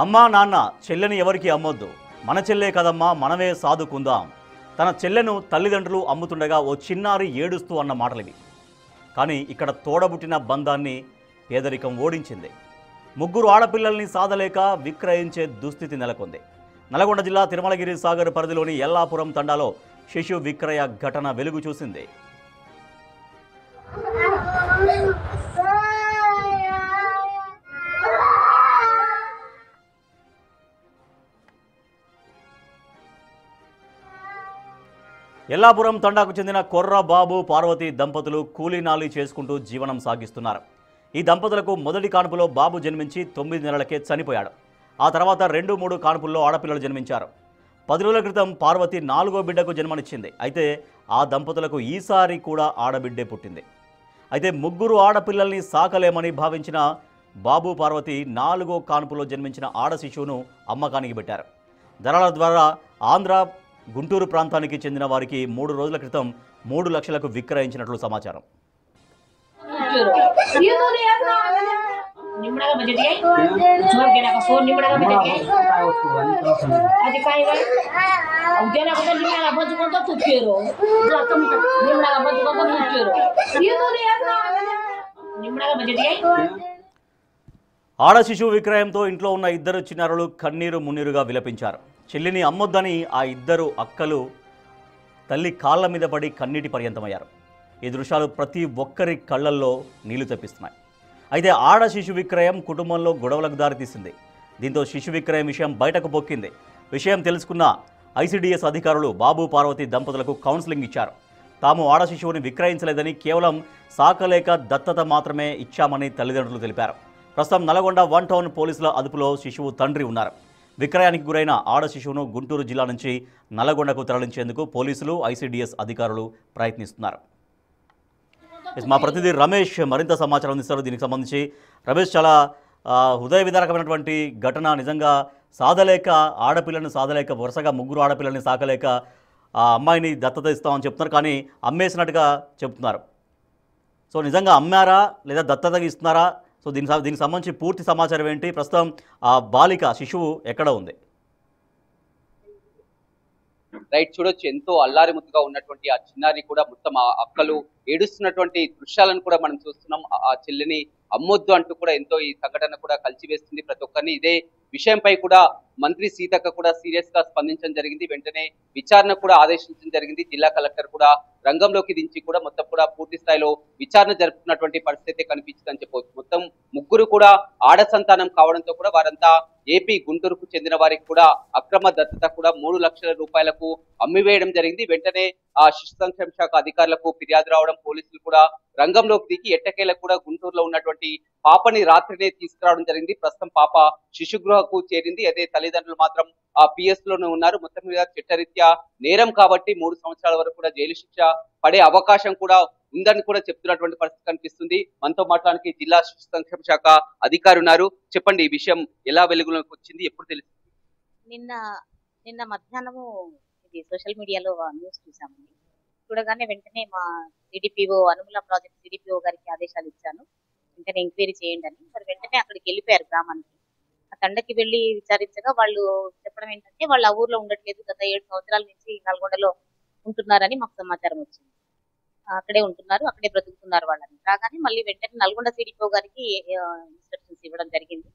అమ్మా నాన్న చెల్లెని ఎవరికి అమ్మొద్దు, మన చెల్లె కదమ్మా మనమే సాదుకుందాం. తన చెల్లెను తల్లిదండ్రులు అమ్ముతుండగా ఓ చిన్నారి ఏడుస్తూ అన్న మాటలివి. కానీ ఇక్కడ తోడబుట్టిన బంధాన్ని పేదరికం ఓడించింది. ముగ్గురు ఆడపిల్లల్ని సాధలేక విక్రయించే దుస్థితి నెలకొంది. నల్గొండ జిల్లా తిరుమలగిరి సాగర్ పరిధిలోని ఎల్లాపురం తండాలో శిశు విక్రయ ఘటన వెలుగు చూసింది. ఎల్లాపురం తండాకు చెందిన కొర్ర బాబు పార్వతి దంపతులు కూలీనాలి చేసుకుంటూ జీవనం సాగిస్తున్నారు. ఈ దంపతులకు మొదటి కాన్పులో బాబు జన్మించి 9 నెలలకే చనిపోయాడు. ఆ తర్వాత 2-3 కాన్పుల్లో ఆడపిల్లలు జన్మించారు. 10 రోజుల క్రితం పార్వతి 4వ బిడ్డకు జన్మనిచ్చింది. అయితే ఆ దంపతులకు ఈసారి కూడా ఆడబిడ్డే పుట్టింది. అయితే ముగ్గురు ఆడపిల్లల్ని సాకలేమని భావించిన బాబు పార్వతి 4వ కాన్పులో జన్మించిన ఆడ శిశువును అమ్మకానికి పెట్టారు. దళాల ద్వారా ఆంధ్ర గుంటూరు ప్రాంతానికి చెందిన వారికి 3 రోజుల క్రితం 3 లక్షలకు విక్రయించినట్లు సమాచారం. ఆడ శిశువు విక్రయంతో ఇంట్లో ఉన్న ఇద్దరు చిన్నారులు కన్నీరు మున్నీరుగా విలపించారు. చెల్లిని అమ్మొద్దని ఆ ఇద్దరు అక్కలు తల్లి కాళ్ల మీద పడి కన్నీటి పర్యంతమయ్యారు. ఈ దృశ్యాలు ప్రతి ఒక్కరి కళ్లల్లో నీళ్లు తెప్పిస్తున్నాయి. అయితే ఆడ శిశు విక్రయం కుటుంబంలో గొడవలకు దారితీసింది. దీంతో శిశు విక్రయం విషయం బయటకు పొక్కింది. విషయం తెలుసుకున్న ఐసిడిఎస్ అధికారులు బాబు పార్వతి దంపతులకు కౌన్సిలింగ్ ఇచ్చారు. తాము ఆడ శిశువుని విక్రయించలేదని, కేవలం సాకలేక దత్తత మాత్రమే ఇచ్చామని తల్లిదండ్రులు తెలిపారు. ప్రస్తుతం నల్గొండ 1 టౌన్ పోలీసుల అదుపులో శిశువు తండ్రి ఉన్నారు. విక్రయానికి గురైన ఆడ శిశువును గుంటూరు జిల్లా నుంచి నల్గొండకు తరలించేందుకు పోలీసులు, ఐసిడిఎస్ అధికారులు ప్రయత్నిస్తున్నారు. మా ప్రతినిధి రమేష్ మరింత సమాచారం అందిస్తారు. దీనికి సంబంధించి రమేష్, చాలా హృదయ విదారకమైనటువంటి ఘటన. నిజంగా ఆడపిల్లని సాధలేక వరుసగా 3 ఆడపిల్లల్ని సాకలేక ఆ అమ్మాయిని దత్తత ఇస్తామని చెప్తున్నారు, కానీ అమ్మేసినట్టుగా చెప్తున్నారు. సో నిజంగా అమ్మారా లేదా దత్తతగా ఇస్తున్నారా? సో దీనికి సంబంధించి పూర్తి సమాచారం ఏంటి? ప్రస్తుతం ఆ బాలిక శిశువు ఎక్కడ ఉంది? రైట్, చూడొచ్చు ఎంతో అల్లారి ముద్దుగా ఉన్నటువంటి ఆ చిన్నారి కూడా మొత్తం ఆ అక్కలు ఏడుస్తున్నటువంటి దృశ్యాలను కూడా మనం చూస్తున్నాం. ఆ చెల్లిని అమ్మొద్దు అంటూ కూడా ఎంతో ఈ సంఘటన కూడా కలిసివేస్తుంది ప్రతి ఒక్కరిని. ఇదే విషయంపై కూడా మంత్రి సీతక్క కూడా సీరియస్ గా స్పందించడం జరిగింది. వెంటనే విచారణ కూడా ఆదేశించడం జరిగింది. జిల్లా కలెక్టర్ కూడా రంగంలోకి దించి కూడా మొత్తం కూడా పూర్తి స్థాయిలో విచారణ జరుపుతున్నటువంటి పరిస్థితి కనిపించిందని చెప్పవచ్చు. మొత్తం 3 కూడా ఆడ సంతానం కావడంతో కూడా వారంతా ఏపీ గుంటూరుకు చెందిన వారికి కూడా అక్రమ దత్తత కూడా 3 లక్షల రూపాయలకు అమ్మివేయడం జరిగింది. వెంటనే ఆ శిశు సంక్షేమ శాఖ అధికారులకు ఫిర్యాదు రావడం, పోలీసులు కూడా రంగంలోకి దిగి ఎట్టకేలకు కూడా గుంటూరులో ఉన్నటువంటి పాపని రాత్రినే తీసుకురావడం జరిగింది. ప్రస్తుతం పాప శిశుగృహకు చేరింది. అదే తల్లిదండ్రులు మాత్రం ఆ పిఎస్ లోనే ఉన్నారు. మొత్తం మీద చట్టరీత్యా నేరం కాబట్టి 3 సంవత్సరాల వరకు కూడా జైలు శిక్ష పడే అవకాశం కూడా ఉందని కూడా చెప్తున్నటువంటి పరిస్థితి కనిపిస్తుంది. మనతో మాట్లాడడానికి జిల్లా శిశు సంక్షేమ శాఖ అధికారి ఉన్నారు. చెప్పండి, ఈ విషయం ఎలా వెలుగులోకి వచ్చింది, ఎప్పుడు తెలిసింది? నిన్న మధ్యాహ్నము ఇది సోషల్ మీడియాలో న్యూస్ చూసామండి. చూడగానే వెంటనే మా సిడిపిఓ అనుముల ప్రాజెక్ట్ సిడిపిఓ గారికి ఆదేశాలు ఇచ్చాను, వెంటనే ఎంక్వైరీ చేయండి అని. మరి వెంటనే అక్కడికి వెళ్ళిపోయారు గ్రామానికి. ఆ తండకి వెళ్ళి విచారించగా వాళ్ళు చెప్పడం ఏంటంటే వాళ్ళు ఆ ఊర్లో ఉండట్లేదు, గత 7 సంవత్సరాల నుంచి నల్గొండలో ఉంటున్నారని మాకు సమాచారం వచ్చింది. అక్కడే ఉంటున్నారు, అక్కడే బ్రతుకుతున్నారు వాళ్ళని. రాగానే మళ్ళీ వెంటనే నల్గొండ సిడిపిఓ గారికి ఇన్స్ట్రక్షన్స్ ఇవ్వడం జరిగింది.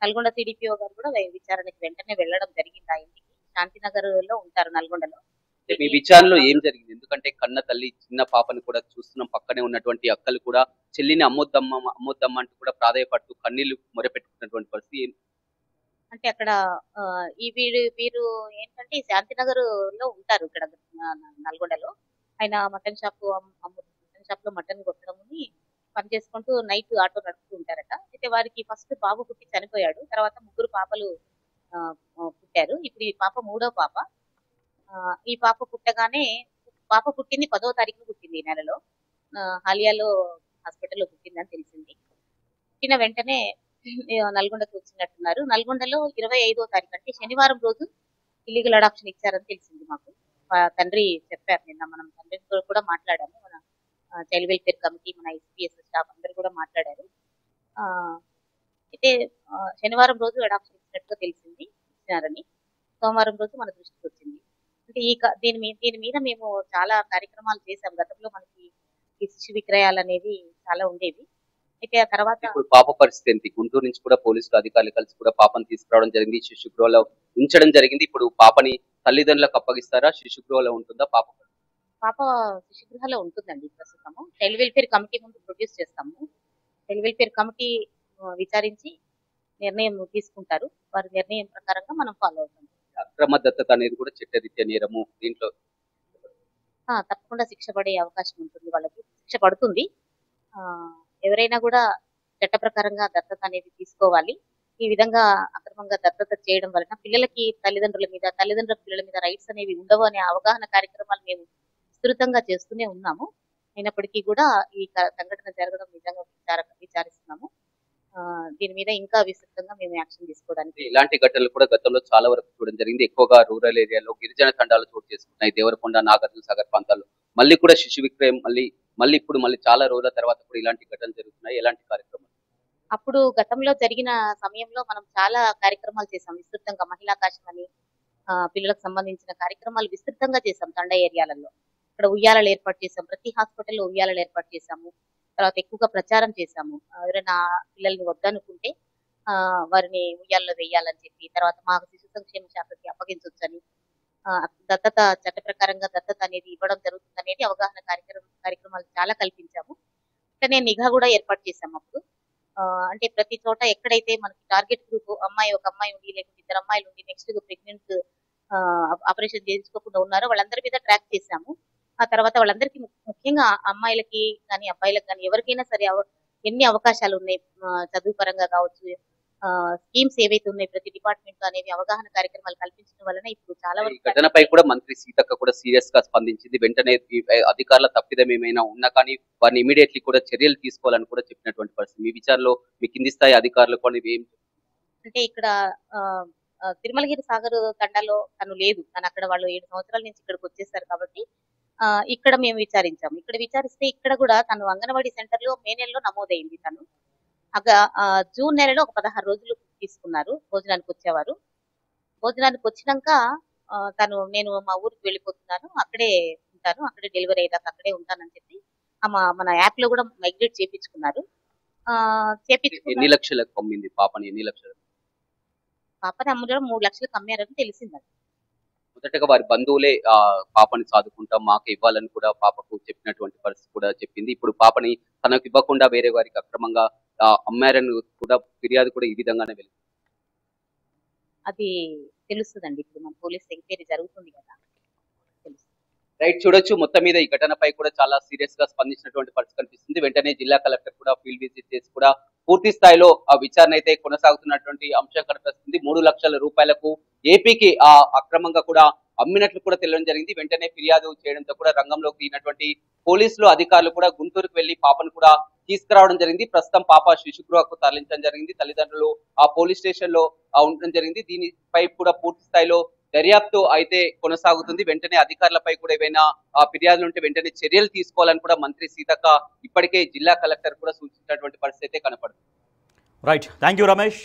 నల్గొండ సిడిపిఓ గారు కూడా విచారణకి వెంటనే వెళ్ళడం జరిగింది. ఆ ఇంటికి శాంతినగర్ లో ఉంటారు నల్గొండలో. మీ విచారణలో ఏం జరిగింది? ఎందుకంటే కన్న తల్లి చిన్న పాపని కూడా చూస్తున్నాం, పక్కనే ఉన్నటువంటి అక్కలు కూడా చెల్లిని అమ్మొద్దమ్మ అంటూ కూడా ప్రాధాయపడుతూ కన్నీళ్లు మొరపెట్టుకున్నటువంటి పరిస్థితి. అంటే అక్కడ ఈ వీరు ఏంటంటే శాంతినగర్ లో ఉంటారు ఇక్కడ నల్గొండలో. ఆయన మటన్ షాప్ లో మటన్ కొట్టడముని పని చేసుకుంటూ నైట్ ఆటో నడుపుతూ ఉంటారట. అయితే వారికి ఫస్ట్ బాబు పుట్టి చనిపోయాడు, తర్వాత 3 పాపలు పుట్టారు. ఇప్పుడు ఈ పాప 3వ పాప. ఈ పాప పుట్టగానే పాప పుట్టింది 10వ తారీఖు పుట్టింది ఈ నెలలో. హాలియాలో హాస్పిటల్లో పుట్టిందని తెలిసింది. పుట్టిన వెంటనే నల్గొండకు వచ్చినట్టున్నారు. నల్గొండలో 25వ తారీఖు అంటే శనివారం రోజు ఇల్లీగల్ అడాప్షన్ ఇచ్చారని తెలిసింది మాకు. తండ్రి చెప్పారు. నిన్న మనం తండ్రితో కూడా మాట్లాడాము. మన చైల్డ్ వెల్ఫేర్ కమిటీ, మన ఐసిపిఎస్ స్టాఫ్ అందరు కూడా మాట్లాడారు. అయితే శనివారం రోజు అడాప్షన్ ఇచ్చినట్టుగా తెలిసింది, ఇచ్చినారని. సోమవారం రోజు మన దృష్టికి వచ్చింది. అంటే దీని మీద మేము చాలా కార్యక్రమాలు చేశాం. గతంలో మనకి ఈ శిశు విక్రయాలు అనేవి చాలా ఉండేవి. అయితే ఆ తర్వాత ఇప్పుడు పాప పరిస్థితి ఏంటి? గుంటూరు నుంచి కూడా పోలీసులు అధికారులు కలిసి కూడా పాపను తీసుకురావడం జరిగింది, శిశు గృహలో ఉంచడం జరిగింది. ఇప్పుడు పాపని తల్లిదండ్రులకు అప్పగిస్తారా? శిశు గృహలో ఉంటుందా పాప? పాప శిశు గృహలో ఉంటుందండి ప్రస్తుతము. చైల్డ్ వెల్ఫేర్ కమిటీ ముందు ప్రొడ్యూస్ చేస్తాము. చైల్డ్ వెల్ఫేర్ కమిటీ విచారించి నిర్ణయం తీసుకుంటారు. వారి నిర్ణయం ప్రకారంగా మనం ఫాలో అవుతాం. అక్రమ దత్తత అనేది కూడా చట్టరీత్యా నేరము. దీంట్లో తప్పకుండా శిక్ష పడే అవకాశం ఉంటుంది, వాళ్ళకి శిక్ష పడుతుంది. ఆ, ఎవరైనా కూడా చట్ట ప్రకారంగా దత్తత అనేది తీసుకోవాలి. ఈ విధంగా అక్రమంగా దత్తత చేయడం వలన పిల్లలకి తల్లిదండ్రుల పిల్లల మీద రైట్స్ అనేవి ఉండవు అనే అవగాహన కార్యక్రమాలు మేము విస్తృతంగా చేస్తూనే ఉన్నాము. అయినప్పటికీ కూడా ఈ సంఘటన జరగడం నిజంగా విచారిస్తున్నాము. దీని మీద ఇంకా విస్తృతంగా మేము యాక్షన్ తీసుకోవడానికి. ఇలాంటి ఘటనలు కూడా గతంలో చాలా వరకు చూడడం జరిగింది. ఎక్కువగా రూరల్ ఏరియాలో గిరిజన తండాలు చోటు చేసుకుంటున్నాయి. దేవరకొండ, నాగార్జున సాగర్ ప్రాంతాల్లో మళ్ళీ కూడా శిశు విక్రయం మళ్ళీ చాలా రోజుల తర్వాత కూడా ఇలాంటి ఘటనలు జరుగుతున్నాయి. ఎలాంటి కార్యక్రమాలు? అప్పుడు గతంలో జరిగిన సమయంలో మనం చాలా కార్యక్రమాలు చేసాం విస్తృతంగా. మహిళాకాశం అని పిల్లలకు సంబంధించిన కార్యక్రమాలు విస్తృతంగా చేసాం. తండా ఏరియాలలో ఇక్కడ ఉయ్యాలలు ఏర్పాటు చేసాం. ప్రతి హాస్పిటల్లో ఉయ్యాలలు ఏర్పాటు చేసాము. తర్వాత ఎక్కువగా ప్రచారం చేశాము. ఎవరైనా పిల్లల్ని వద్దనుకుంటే వారిని ఉయ్యాలలో వేయాలని చెప్పి, తర్వాత మాకు శిశు సంక్షేమ శాఖకి అప్పగించొచ్చని, దత్తత చట్ట ప్రకారంగా దత్తత అనేది ఇవ్వడం జరుగుతుంది అనేది అవగాహన కార్యక్రమాలు చాలా కల్పించాము. ఇట్లనే నిఘా కూడా ఏర్పాటు చేశాము అప్పుడు. అంటే ప్రతి చోట ఎక్కడైతే మనకి టార్గెట్ గ్రూప్ ఒక అమ్మాయి ఉండి, లేకపోతే 2 అమ్మాయిలు ఉండి నెక్స్ట్ ప్రెగ్నెంట్ ఆపరేషన్ చేయించుకోకుండా ఉన్నారో వాళ్ళందరి మీద ట్రాక్ చేశాము. ఆ తర్వాత వాళ్ళందరికీ ముఖ్యంగా అమ్మాయిలకి కానీ అబ్బాయిలకు కానీ ఎవరికైనా సరే ఎన్ని అవకాశాలు ఉన్నాయి, చదువు పరంగా కావచ్చు, స్కీమ్స్ ఏవైతే ఉన్నాయి ప్రతి డిపార్ట్మెంట్ అనేవి అవగాహన కార్యక్రమాలు కల్పించడం వలన ఇప్పుడు చాలా వరకు ఘటనపై కూడా మంత్రి సీతక్క కూడా సీరియస్ గా స్పందించింది. వెంటనే అధికారుల తప్పిదం ఏమైనా ఉన్నా కానీ వారిని ఇమీడియట్లీ కూడా చర్యలు తీసుకోవాలని కూడా చెప్పినటువంటి పరిస్థితి. మీ విచారణలో మీ కింది స్థాయి అధికారులు కూడా ఏం అంటే ఇక్కడ తిరుమలగిరి సాగర్ తండాలో తను లేదు. తను అక్కడ వాళ్ళు 7 సంవత్సరాల నుంచి ఇక్కడికి వచ్చేసారు కాబట్టి ఇక్కడ మేము విచారించాము. ఇక్కడ విచారిస్తే ఇక్కడ కూడా తను అంగన్వాడీ సెంటర్ లో మే నెలలో నమోదైంది. తను జూన్ నెలలో ఒక 16 రోజులు తీసుకున్నారు. భోజనానికి వచ్చేవారు. భోజనానికి వచ్చినాక నేను మా ఊరికి వెళ్ళిపోతున్నాను, అక్కడే ఉంటాను, అక్కడే డెలివరీ అయ్యేదాకా అక్కడే ఉంటానని చెప్పి మన యాప్ లో కూడా మైగ్రేట్ చేపించుకున్నారు. ఎన్ని లక్షలకు పంపింది పాపని? ఎన్ని లక్షలు? పాపని అమ్మడం 3 లక్షలకు అమ్మారని తెలిసిందండి. మొదటగా వారి బంధువులే పాపని సాదుకుంటాం మాకు ఇవ్వాలని కూడా పాపకు చెప్పినటువంటి పరిస్థితి కూడా చెప్పింది. ఇప్పుడు పాపని తనకు ఇవ్వకుండా వేరే వారికి అక్రమంగా అమ్మారని కూడా ఫిర్యాదు కూడా ఈ విధంగానే వెళ్తుంది. అది తెలుస్తుందండి, ఇప్పుడు మన పోలీస్ ఎంక్వైరీ జరుగుతుంది కదా, తెలుస్తుంది. రైట్, చూడొచ్చు. మొత్తం మీద ఈ ఘటనపై కూడా చాలా సీరియస్ గా స్పందించినటువంటి పరిస్థితి కనిపిస్తుంది. వెంటనే జిల్లా కలెక్టర్ కూడా ఫీల్డ్ విజిట్ చేసి కూడా పూర్తి స్థాయిలో ఆ విచారణ అయితే కొనసాగుతున్నటువంటి అంశం కనిపిస్తుంది. 3 లక్షల రూపాయలకు ఏపీకి అక్రమంగా కూడా అమ్మినట్లు కూడా తెలియడం జరిగింది. వెంటనే ఫిర్యాదు చేయడంతో కూడా రంగంలోకి దిగినటువంటి పోలీసులు అధికారులు కూడా గుంటూరుకు వెళ్లి పాపను కూడా తీసుకురావడం జరిగింది. ప్రస్తుతం పాప శిశుగృహకు తరలించడం జరిగింది. తల్లిదండ్రులు ఆ పోలీస్ స్టేషన్ లో ఉండడం జరిగింది. దీనిపై కూడా పూర్తి స్థాయిలో దర్యాప్తు అయితే కొనసాగుతుంది. వెంటనే అధికారులపై కూడా ఏవైనా ఫిర్యాదులు ఉంటే వెంటనే చర్యలు తీసుకోవాలని కూడా మంత్రి సీతక్క ఇప్పటికే జిల్లా కలెక్టర్ కూడా సూచించినటువంటి పరిస్థితి అయితే కనపడుతుంది. Right, thank you Ramesh.